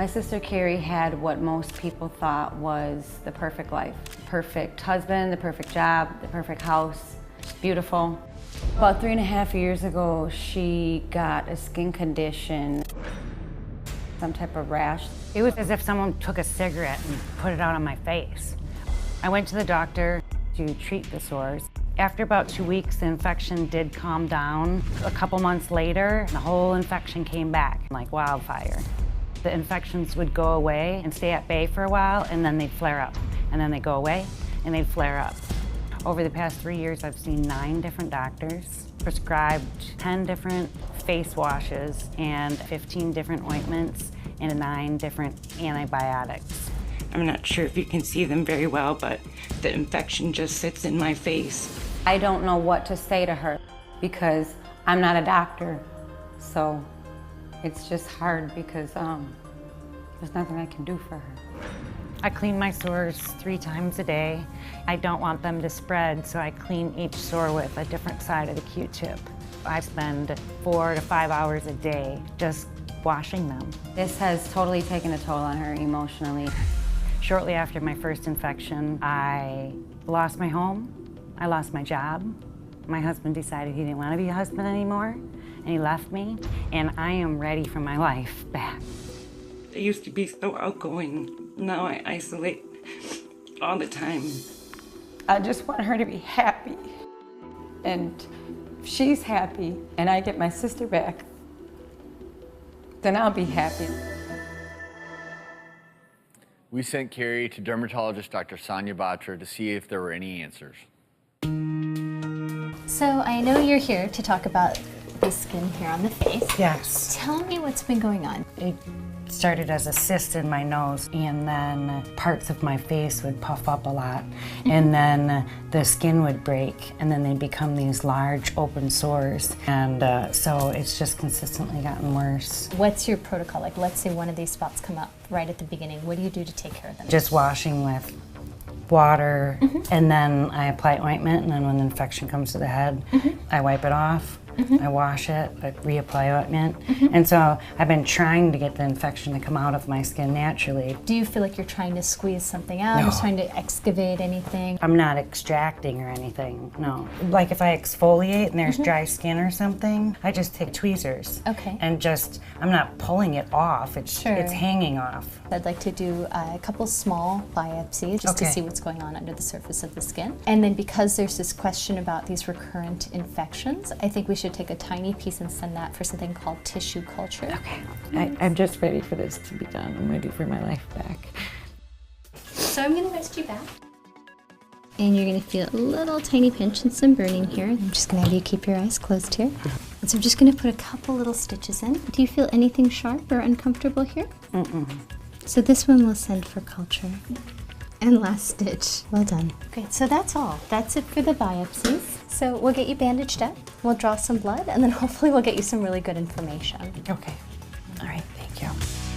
My sister Cari had what most people thought was the perfect life. The perfect husband, the perfect job, the perfect house, beautiful. About 3.5 years ago, she got a skin condition, some type of rash. It was as if someone took a cigarette and put it out on my face. I went to the doctor to treat the sores. After about 2 weeks, the infection did calm down. A couple months later, the whole infection came back like wildfire. The infections would go away and stay at bay for a while, and then they'd flare up. And then they'd go away, and they'd flare up. Over the past 3 years, I've seen 9 different doctors, prescribed 10 different face washes and 15 different ointments and 9 different antibiotics. I'm not sure if you can see them very well, but the infection just sits in my face. I don't know what to say to her because I'm not a doctor, so it's just hard because there's nothing I can do for her. I clean my sores 3 times a day. I don't want them to spread, so I clean each sore with a different side of the Q-tip. I spend 4 to 5 hours a day just washing them. This has totally taken a toll on her emotionally. Shortly after my first infection, I lost my home, I lost my job. My husband decided he didn't want to be a husband anymore, and he left me, and I am ready for my life back. I used to be so outgoing. Now I isolate all the time. I just want her to be happy. And if she's happy and I get my sister back, then I'll be happy. We sent Cari to dermatologist Dr. Sonia Batra to see if there were any answers. So I know you're here to talk about the skin here on the face. Yes. Tell me what's been going on. It started as a cyst in my nose, and then parts of my face would puff up a lot, and then the skin would break, and then they'd become these large open sores, and so it's just consistently gotten worse. What's your protocol? Like, let's say one of these spots come up right at the beginning. What do you do to take care of them? Just washing with water, and then I apply ointment, and then when the infection comes to the head, I wipe it off. I wash it, I reapply ointment. And so I've been trying to get the infection to come out of my skin naturally. Do you feel like you're trying to squeeze something out? No. You're trying to excavate anything? I'm not extracting or anything, no. Like if I exfoliate and there's dry skin or something, I just take tweezers. Okay. And just, I'm not pulling it off, it's Sure. it's hanging off. I'd like to do a couple small biopsies just to Okay. see what's going on under the surface of the skin. And then because there's this question about these recurrent infections, I think we should take a tiny piece and send that for something called tissue culture. Okay. I'm just ready for this to be done. I'm ready for my life back. So I'm going to rest you back. And you're going to feel a little tiny pinch and some burning here. I'm just going to have you keep your eyes closed here. And so I'm just going to put a couple little stitches in. Do you feel anything sharp or uncomfortable here? So this one we'll send for culture. And last stitch. Well done. Great, so that's all. That's it for the biopsies. So we'll get you bandaged up, we'll draw some blood, and then hopefully we'll get you some really good information. Okay. All right, thank you.